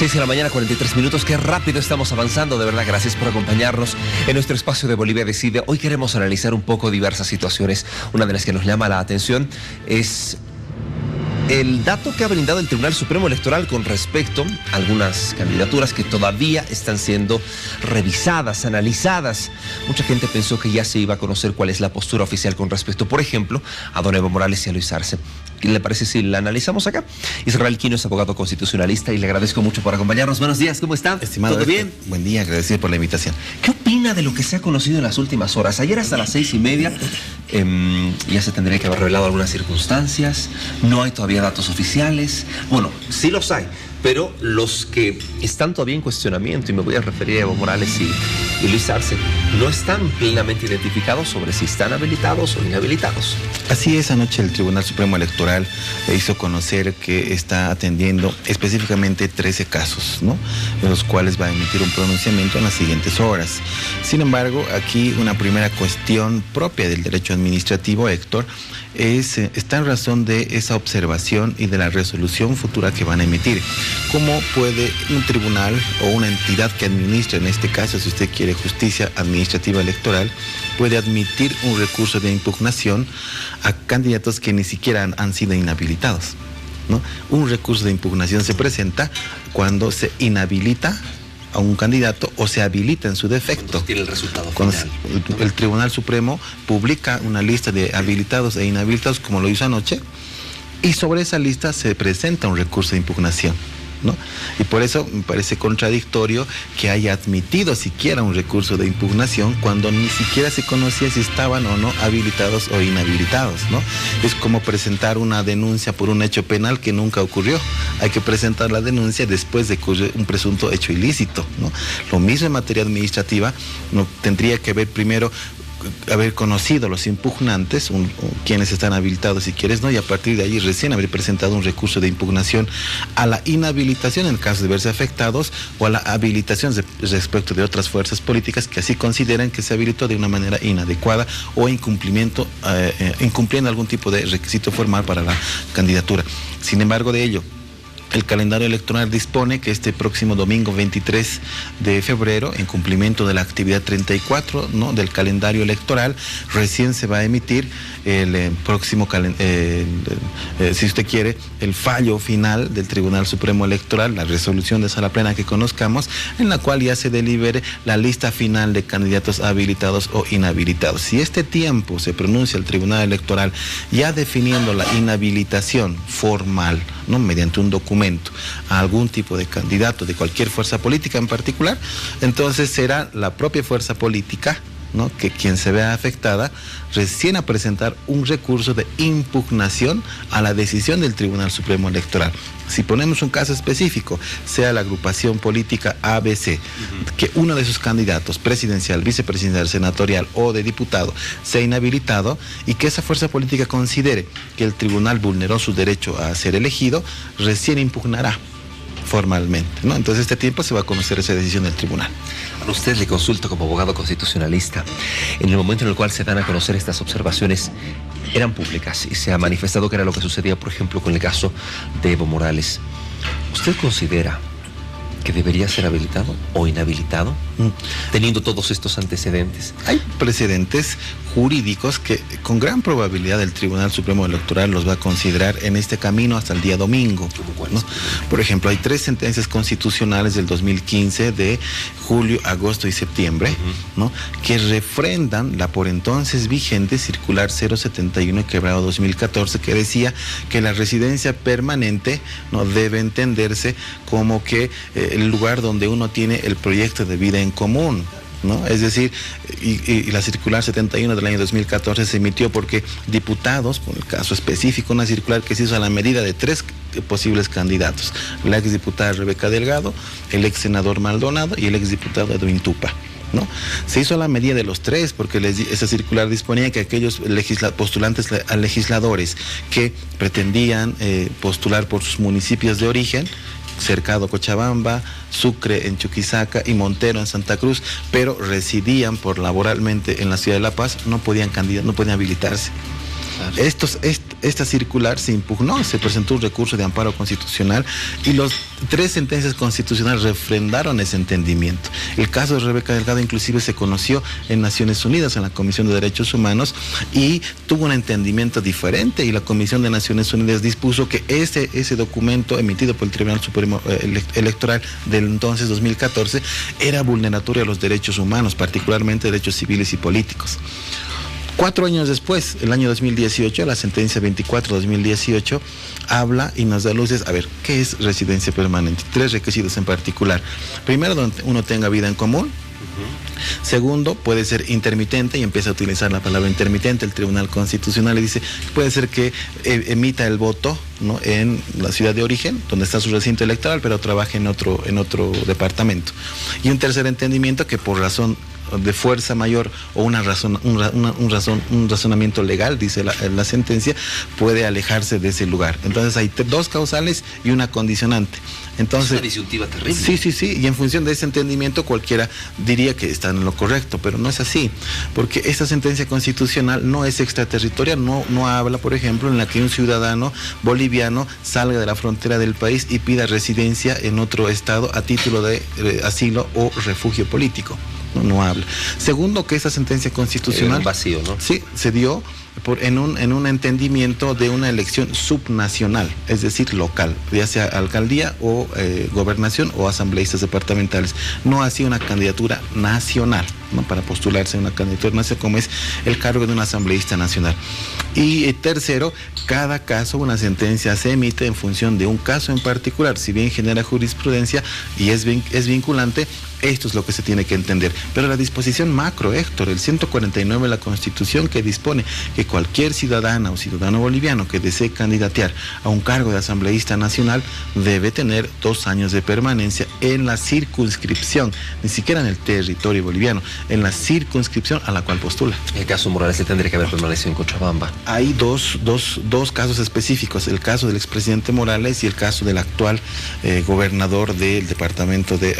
6 de la mañana, 43 minutos. Qué rápido estamos avanzando, de verdad. Gracias por acompañarnos en nuestro espacio de Bolivia Decide. Hoy queremos analizar un poco diversas situaciones. Una de las que nos llama la atención es el dato que ha brindado el Tribunal Supremo Electoral con respecto a algunas candidaturas que todavía están siendo revisadas, analizadas. Mucha gente pensó que ya se iba a conocer cuál es la postura oficial con respecto, por ejemplo, a don Evo Morales y a Luis Arce. ¿Qué le parece si la analizamos acá? Israel Quino es abogado constitucionalista y le agradezco mucho por acompañarnos. Buenos días, ¿cómo está? Estimado, ¿todo bien? Buen día, agradecido por la invitación. ¿Qué opina de lo que se ha conocido en las últimas horas? Ayer hasta las 6:30 ya se tendría que haber revelado algunas circunstancias. No hay todavía datos oficiales. Bueno, sí los hay, pero los que están todavía en cuestionamiento, y me voy a referir a Evo Morales y Luis Arce, no están plenamente identificados sobre si están habilitados o inhabilitados. Así es, anoche el Tribunal Supremo Electoral hizo conocer que está atendiendo específicamente 13 casos, ¿no?, en los cuales va a emitir un pronunciamiento en las siguientes horas. Sin embargo, aquí una primera cuestión propia del derecho administrativo, Héctor, está en razón de esa observación y de la resolución futura que van a emitir. ¿Cómo puede un tribunal o una entidad que administra, en este caso, si usted quiere, justicia administrativa electoral, puede admitir un recurso de impugnación a candidatos que ni siquiera han sido inhabilitados, ¿no? Un recurso de impugnación se presenta cuando se inhabilita a un candidato o se habilita en su defecto. Tiene el resultado cuando final. El Tribunal Supremo publica una lista de habilitados e inhabilitados, como lo hizo anoche, y sobre esa lista se presenta un recurso de impugnación, ¿no? Y por eso me parece contradictorio que haya admitido siquiera un recurso de impugnación cuando ni siquiera se conocía si estaban o no habilitados o inhabilitados, ¿no? Es como presentar una denuncia por un hecho penal que nunca ocurrió. Hay que presentar la denuncia después de ocurrir un presunto hecho ilícito, ¿no? Lo mismo en materia administrativa, no tendría que haber primero haber conocido los impugnantes, quienes están habilitados y quienes no, y a partir de allí recién haber presentado un recurso de impugnación a la inhabilitación en caso de verse afectados o a la habilitación respecto de otras fuerzas políticas que así consideran que se habilitó de una manera inadecuada o incumpliendo algún tipo de requisito formal para la candidatura. Sin embargo, de ello, el calendario electoral dispone que este próximo domingo 23 de febrero, en cumplimiento de la actividad 34, ¿no?, del calendario electoral, recién se va a emitir el próximo, si usted quiere, el fallo final del Tribunal Supremo Electoral, la resolución de sala plena que conozcamos, en la cual ya se delibere la lista final de candidatos habilitados o inhabilitados. Si este tiempo se pronuncia el Tribunal Electoral ya definiendo la inhabilitación formal, ¿no?, mediante un documento a algún tipo de candidato de cualquier fuerza política en particular, entonces será la propia fuerza política, ¿no?, que quien se vea afectada recién a presentar un recurso de impugnación a la decisión del Tribunal Supremo Electoral. Si ponemos un caso específico, sea la agrupación política ABC, que uno de sus candidatos, presidencial, vicepresidencial, senatorial o de diputado, sea inhabilitado y que esa fuerza política considere que el tribunal vulneró su derecho a ser elegido, recién impugnará formalmente, ¿no? Entonces este tiempo se va a conocer esa decisión del tribunal. A usted le consulto como abogado constitucionalista. En el momento en el cual se dan a conocer estas observaciones, eran públicas y se ha manifestado que era lo que sucedía, por ejemplo, con el caso de Evo Morales. ¿Usted considera que debería ser habilitado o inhabilitado, teniendo todos estos antecedentes? Hay precedentes jurídicos que con gran probabilidad el Tribunal Supremo Electoral los va a considerar en este camino hasta el día domingo, ¿no? Por ejemplo, hay 3 sentencias constitucionales del 2015 de julio, agosto y septiembre, ¿no?, que refrendan la por entonces vigente circular 071/2014, que decía que la residencia permanente no debe entenderse como que el lugar donde uno tiene el proyecto de vida en común, ¿no? Es decir, y la circular 71 del año 2014 se emitió porque diputados, por el caso específico, una circular que se hizo a la medida de 3 posibles candidatos: la exdiputada Rebeca Delgado, el ex senador Maldonado y el exdiputado Edwin Tupa, ¿no? Se hizo a la medida de los 3 porque esa circular disponía que aquellos postulantes a legisladores que pretendían postular por sus municipios de origen, Cercado Cochabamba, Sucre en Chuquisaca y Montero en Santa Cruz, pero residían laboralmente en la ciudad de La Paz, no podían habilitarse. Claro. esta circular se impugnó, se presentó un recurso de amparo constitucional y los 3 sentencias constitucionales refrendaron ese entendimiento. El caso de Rebeca Delgado inclusive se conoció en Naciones Unidas, en la Comisión de Derechos Humanos, y tuvo un entendimiento diferente, y la Comisión de Naciones Unidas dispuso que ese documento emitido por el Tribunal Supremo Electoral del entonces 2014 era vulneratorio a los derechos humanos, particularmente derechos civiles y políticos. 4 años después, el año 2018, la sentencia 24/2018 habla y nos da luces. A ver, ¿qué es residencia permanente? 3 requisitos en particular. Primero, donde uno tenga vida en común. Segundo, puede ser intermitente, y empieza a utilizar la palabra intermitente. El Tribunal Constitucional le dice que puede ser que emita el voto, ¿no?, en la ciudad de origen, donde está su recinto electoral, pero trabaje en otro departamento. Y un tercer entendimiento, que por razón de fuerza mayor o un razonamiento legal, dice la sentencia, puede alejarse de ese lugar. Entonces hay 2 causales y una condicionante. Entonces, es una disyuntiva terrible. Sí, y en función de ese entendimiento cualquiera diría que están en lo correcto, pero no es así, porque esta sentencia constitucional no es extraterritorial, no habla, por ejemplo, en la que un ciudadano boliviano salga de la frontera del país y pida residencia en otro estado a título de asilo o refugio político. No habla. Segundo, que esa sentencia constitucional... un vacío, ¿no? Sí, se dio en un entendimiento de una elección subnacional, es decir, local, ya sea alcaldía o gobernación o asambleístas departamentales. No así una candidatura nacional, ¿no?, para postularse a una candidatura nacional, como es el cargo de un asambleísta nacional. Y tercero, cada caso, una sentencia se emite en función de un caso en particular. Si bien genera jurisprudencia y es vinculante, esto es lo que se tiene que entender. Pero la disposición macro, Héctor, el 149 de la Constitución, que dispone que cualquier ciudadana o ciudadano boliviano que desee candidatear a un cargo de asambleísta nacional debe tener 2 años de permanencia en la circunscripción, ni siquiera en el territorio boliviano, en la circunscripción a la cual postula. En el caso Morales se tendría que haber permanecido en Cochabamba. Hay dos casos específicos, el caso del expresidente Morales y el caso del actual gobernador del departamento de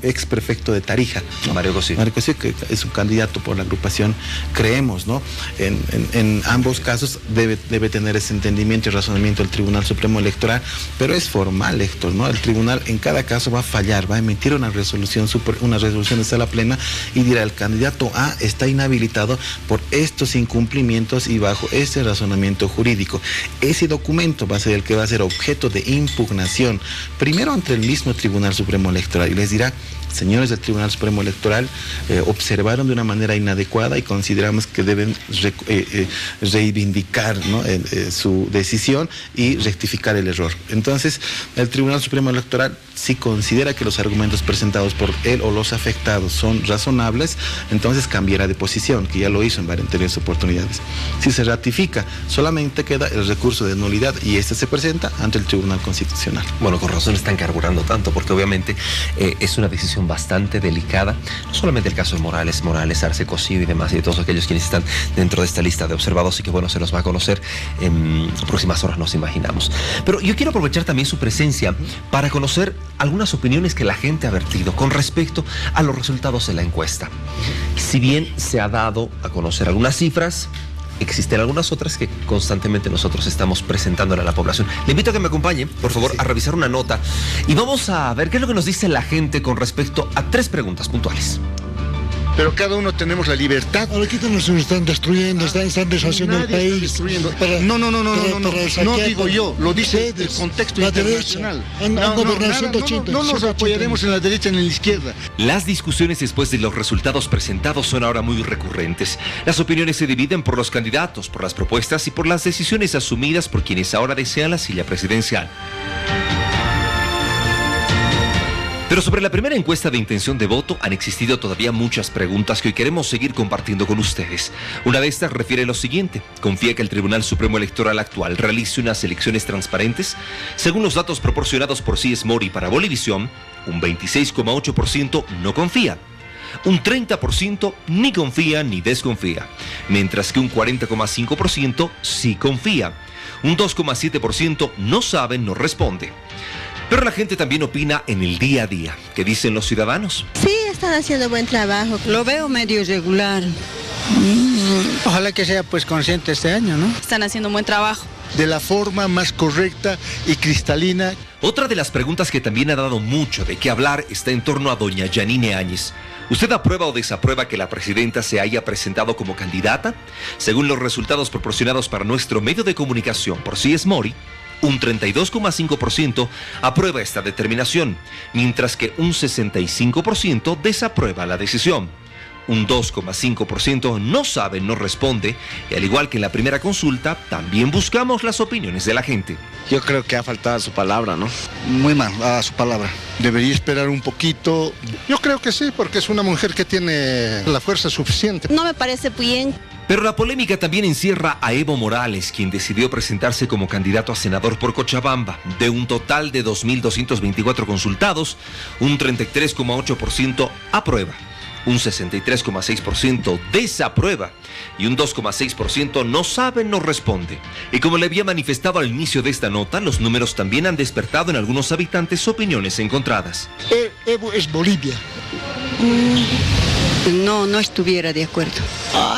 ex prefecto de Tarija, ¿no? Mario Cosío, que es un candidato por la agrupación Creemos, ¿no? En ambos casos debe tener ese entendimiento y razonamiento el Tribunal Supremo Electoral, pero es formal, Héctor, ¿no? El tribunal en cada caso va a fallar, va a emitir una resolución de sala plena y dirá: el candidato A está inhabilitado por estos incumplimientos y bajo este razonamiento jurídico. Ese documento va a ser el que va a ser objeto de impugnación, primero ante el mismo Tribunal Supremo Electoral, y les dirá: señores del Tribunal Supremo Electoral, observaron de una manera inadecuada y consideramos que deben reivindicar, ¿no?, su decisión y rectificar el error. Entonces, el Tribunal Supremo Electoral, si considera que los argumentos presentados por él o los afectados son razonables, entonces cambiará de posición, que ya lo hizo en varias anteriores oportunidades. Si se ratifica, solamente queda el recurso de nulidad y este se presenta ante el Tribunal Constitucional. Bueno, con razón están carburando tanto, porque obviamente es una decisión bastante delicada, no solamente el caso de Morales, Arce, Cosío y demás, y de todos aquellos quienes están dentro de esta lista de observados, y que bueno, se los va a conocer en próximas horas, nos imaginamos. Pero yo quiero aprovechar también su presencia para conocer algunas opiniones que la gente ha vertido con respecto a los resultados de la encuesta. Si bien se ha dado a conocer algunas cifras, existen algunas otras que constantemente nosotros estamos presentándole a la población. Le invito a que me acompañe, por favor, a revisar una nota y vamos a ver qué es lo que nos dice la gente con respecto a 3 preguntas puntuales. Pero cada uno tenemos la libertad. Ahorita nos están destruyendo, están deshaciendo el país. No digo yo, lo dice el contexto internacional. No nos apoyaremos en la derecha ni en la izquierda. Las discusiones después de los resultados presentados son ahora muy recurrentes. Las opiniones se dividen por los candidatos, por las propuestas y por las decisiones asumidas por quienes ahora desean la silla presidencial. Pero sobre la primera encuesta de intención de voto han existido todavía muchas preguntas que hoy queremos seguir compartiendo con ustedes. Una de estas refiere lo siguiente: ¿confía que el Tribunal Supremo Electoral actual realice unas elecciones transparentes? Según los datos proporcionados por CS Mori para Bolivisión, un 26,8% no confía. Un 30% ni confía ni desconfía, mientras que un 40,5% sí confía. Un 2,7% no sabe, no responde. Pero la gente también opina en el día a día. ¿Qué dicen los ciudadanos? Sí, están haciendo buen trabajo. Lo veo medio irregular. Ojalá que sea pues consciente este año, ¿no? Están haciendo un buen trabajo. De la forma más correcta y cristalina. Otra de las preguntas que también ha dado mucho de qué hablar está en torno a doña Yanine Áñez. ¿Usted aprueba o desaprueba que la presidenta se haya presentado como candidata? Según los resultados proporcionados para nuestro medio de comunicación por CS Mori, un 32,5% aprueba esta determinación, mientras que un 65% desaprueba la decisión. Un 2,5% no sabe, no responde, y al igual que en la primera consulta, también buscamos las opiniones de la gente. Yo creo que ha faltado a su palabra, ¿no? Muy mal, a su palabra. Debería esperar un poquito. Yo creo que sí, porque es una mujer que tiene la fuerza suficiente. No me parece bien. Pero la polémica también encierra a Evo Morales, quien decidió presentarse como candidato a senador por Cochabamba. De un total de 2.224 consultados, un 33,8% aprueba, un 63,6% desaprueba y un 2,6% no sabe, no responde. Y como le había manifestado al inicio de esta nota, los números también han despertado en algunos habitantes opiniones encontradas. Evo es Bolivia. No estuviera de acuerdo.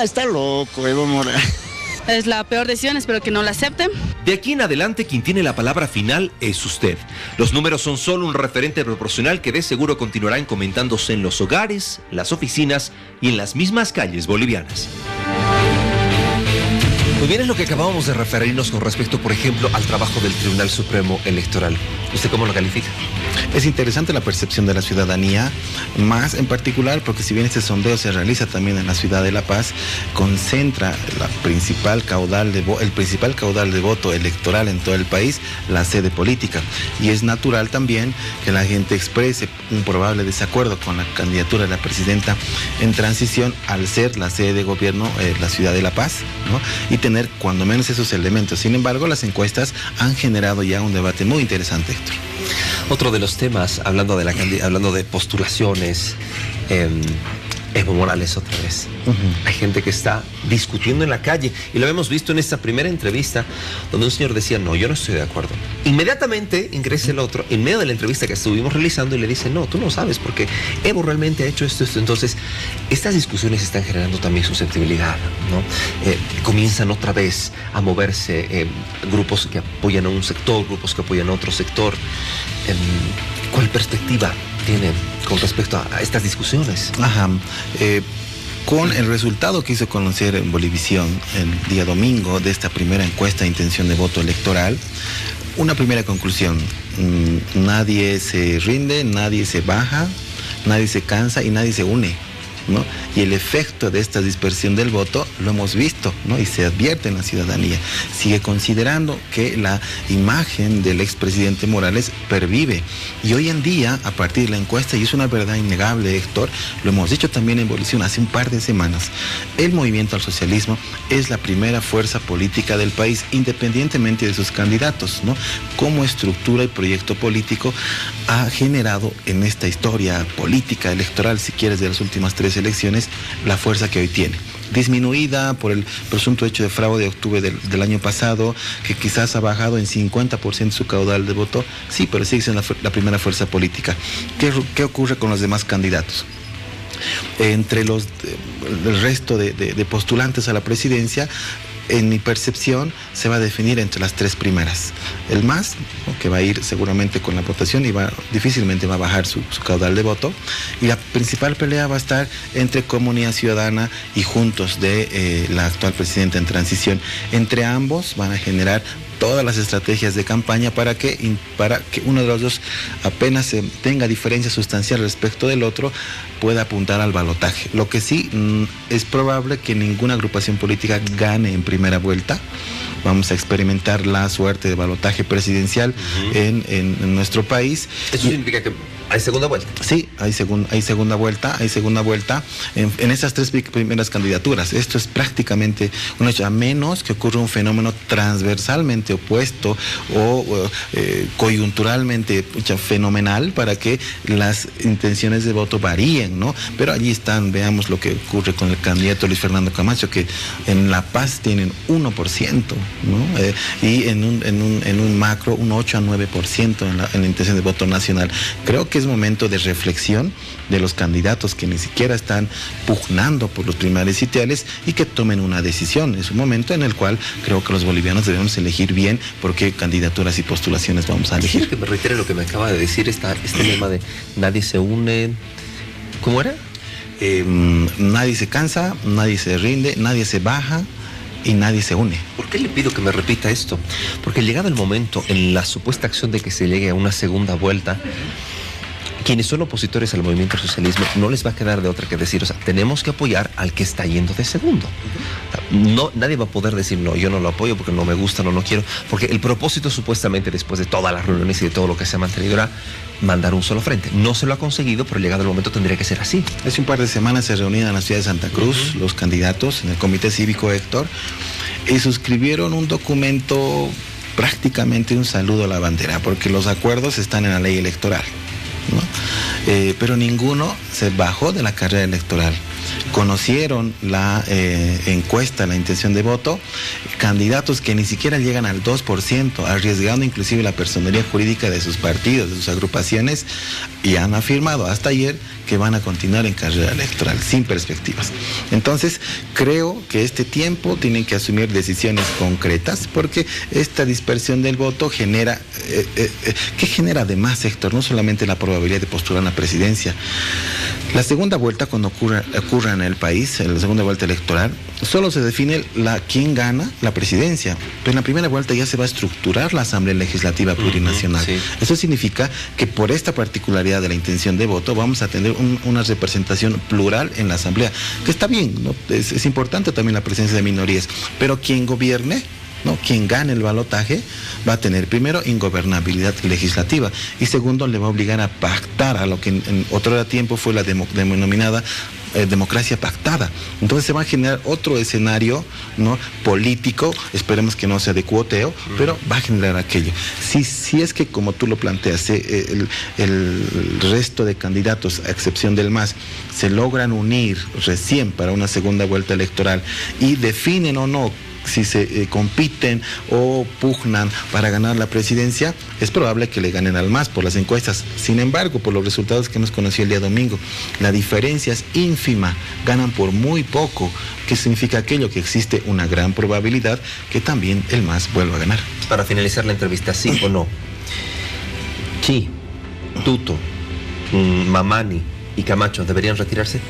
Está loco Evo Morales. Es la peor decisión, espero que no la acepten. De aquí en adelante, quien tiene la palabra final es usted. Los números son solo un referente proporcional que de seguro continuarán comentándose en los hogares, las oficinas y en las mismas calles bolivianas. Muy bien, es lo que acabábamos de referirnos con respecto, por ejemplo, al trabajo del Tribunal Supremo Electoral. ¿Usted cómo lo califica? Es interesante la percepción de la ciudadanía, más en particular porque si bien este sondeo se realiza también en la ciudad de La Paz, concentra el principal caudal de voto electoral en todo el país, la sede política. Y es natural también que la gente exprese un probable desacuerdo con la candidatura de la presidenta en transición al ser la sede de gobierno la ciudad de La Paz, ¿no? Y tener cuando menos esos elementos. Sin embargo, las encuestas han generado ya un debate muy interesante, Héctor. Otro de los temas, hablando de postulaciones, Evo Morales otra vez. Hay gente que está discutiendo en la calle y lo hemos visto en esta primera entrevista donde un señor decía, no, yo no estoy de acuerdo. Inmediatamente ingresa el otro en medio de la entrevista que estuvimos realizando y le dice, no, tú no sabes porque Evo realmente ha hecho esto. Entonces, estas discusiones están generando también susceptibilidad, ¿no? Comienzan otra vez a moverse grupos que apoyan a un sector, grupos que apoyan a otro sector. ¿Cuál perspectiva tiene con respecto a estas discusiones? Con el resultado que hizo conocer en Bolivisión el día domingo de esta primera encuesta de intención de voto electoral, una primera conclusión: nadie se rinde, nadie se baja, nadie se cansa y nadie se une, ¿no? Y el efecto de esta dispersión del voto lo hemos visto, ¿no? Y se advierte en la ciudadanía. Sigue considerando que la imagen del expresidente Morales pervive. Y hoy en día, a partir de la encuesta, y es una verdad innegable, Héctor, lo hemos dicho también en Bolivia hace un par de semanas, el movimiento al socialismo es la primera fuerza política del país, independientemente de sus candidatos, ¿no? Como estructura y proyecto político ha generado en esta historia política, electoral, si quieres, de las últimas 3 elecciones, la fuerza que hoy tiene. Disminuida por el presunto hecho de fraude de octubre del año pasado, que quizás ha bajado en 50% su caudal de voto, sí, pero sigue siendo la primera fuerza política. ¿Qué ocurre con los demás candidatos? Entre el resto de postulantes a la presidencia, en mi percepción, se va a definir entre las 3 primeras. El MAS, ¿no?, que va a ir seguramente con la votación y difícilmente va a bajar su caudal de voto. Y la principal pelea va a estar entre Comunidad Ciudadana y Juntos de la actual presidenta en transición. Entre ambos van a generar todas las estrategias de campaña para que uno de los dos, apenas tenga diferencia sustancial respecto del otro, pueda apuntar al balotaje. Lo que sí es probable que ninguna agrupación política gane en primera vuelta. Vamos a experimentar la suerte de balotaje presidencial en nuestro país. ¿Eso significa que hay segunda vuelta? Sí, hay segunda vuelta en esas 3 primeras candidaturas. Esto es prácticamente un hecho, a menos que ocurra un fenómeno transversalmente totalmente opuesto o coyunturalmente fenomenal para que las intenciones de voto varíen, ¿no? Pero allí están, veamos lo que ocurre con el candidato Luis Fernando Camacho, que en La Paz tienen 1%, ¿no? Y en un macro un 8 a 9% en la intención de voto nacional. Creo que es momento de reflexión de los candidatos que ni siquiera están pugnando por los primarios sitiales y que tomen una decisión. Es un momento en el cual creo que los bolivianos debemos elegir bien por qué candidaturas y postulaciones vamos a elegir. Quiero que me reitere lo que me acaba de decir, este lema de nadie se une. ¿Cómo era? Nadie se cansa, nadie se rinde, nadie se baja y nadie se une. ¿Por qué le pido que me repita esto? Porque llegado el momento, en la supuesta acción de que se llegue a una segunda vuelta, quienes son opositores al movimiento al socialismo no les va a quedar de otra que decir, o sea, tenemos que apoyar al que está yendo de segundo. No, nadie va a poder decir, no, yo no lo apoyo porque no me gusta, no quiero, porque el propósito supuestamente después de todas las reuniones y de todo lo que se ha mantenido era mandar un solo frente. No se lo ha conseguido, pero llegado el momento tendría que ser así. Hace un par de semanas se reunían en la ciudad de Santa Cruz los candidatos en el Comité Cívico Héctor y suscribieron un documento, prácticamente un saludo a la bandera, porque los acuerdos están en la ley electoral, ¿no? Pero ninguno se bajó de la carrera electoral. Conocieron la encuesta, la intención de voto, candidatos que ni siquiera llegan al 2%, arriesgando inclusive la personería jurídica de sus partidos, de sus agrupaciones, y han afirmado hasta ayer que van a continuar en carrera electoral, sin perspectivas. Entonces, creo que este tiempo tienen que asumir decisiones concretas, porque esta dispersión del voto genera, ¿qué genera además, Héctor? No solamente la probabilidad de postular a la presidencia. La segunda vuelta, cuando ocurra en el país, en la segunda vuelta electoral, solo se define quién gana la presidencia. Pero en la primera vuelta ya se va a estructurar la Asamblea Legislativa Plurinacional. Sí. Eso significa que por esta particularidad de la intención de voto vamos a tener una representación plural en la Asamblea, que está bien, ¿no? Es importante también la presencia de minorías, pero quien gobierne, ¿no? Quien gane el balotaje va a tener primero ingobernabilidad legislativa y segundo le va a obligar a pactar a lo que en otro tiempo fue la denominada democracia pactada. Entonces se va a generar otro escenario, ¿no? Político, esperemos que no sea de cuoteo, pero va a generar aquello. Si es que, como tú lo planteas, el resto de candidatos, a excepción del MAS, se logran unir recién para una segunda vuelta electoral y definen o no si se compiten o pugnan para ganar la presidencia, es probable que le ganen al MAS por las encuestas. Sin embargo, por los resultados que hemos conocido el día domingo, la diferencia es ínfima, ganan por muy poco, que significa aquello que existe una gran probabilidad que también el MAS vuelva a ganar. Para finalizar la entrevista, ¿sí o no? Chi, Tuto, Mamani y Camacho deberían retirarse.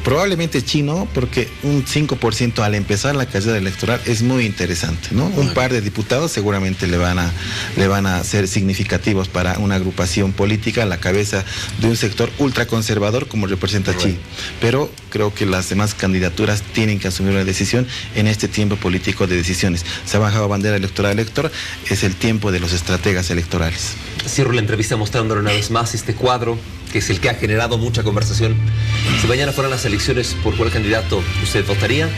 Probablemente Chino, porque un 5% al empezar la carrera electoral es muy interesante, ¿no? Un par de diputados seguramente le van a ser significativos para una agrupación política a la cabeza de un sector ultraconservador como representa Chi. Pero creo que las demás candidaturas tienen que asumir una decisión en este tiempo político de decisiones. Se ha bajado bandera electoral, Héctor, es el tiempo de los estrategas electorales. Cierro la entrevista mostrándole una vez más este cuadro, que es el que ha generado mucha conversación. Si mañana fueran las elecciones, ¿por cuál candidato usted votaría?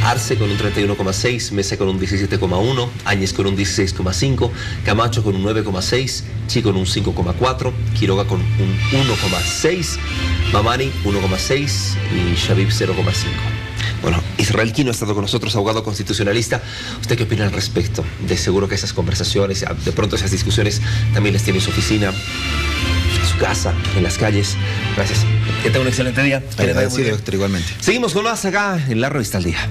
Arce con un 31,6, Mesa con un 17,1, Áñez con un 16,5, Camacho con un 9,6, Chi con un 5,4, Quiroga con un 1,6, Mamani 1,6 y Shabib 0,5. Bueno, Israel Quino ha estado con nosotros, abogado constitucionalista. ¿Usted qué opina al respecto? De seguro que esas conversaciones, de pronto esas discusiones también las tiene en su oficina, en su casa, en las calles. Gracias. Que tenga un excelente día. Agradecido, Héctor, igualmente. Seguimos con más acá en La Revista al Día.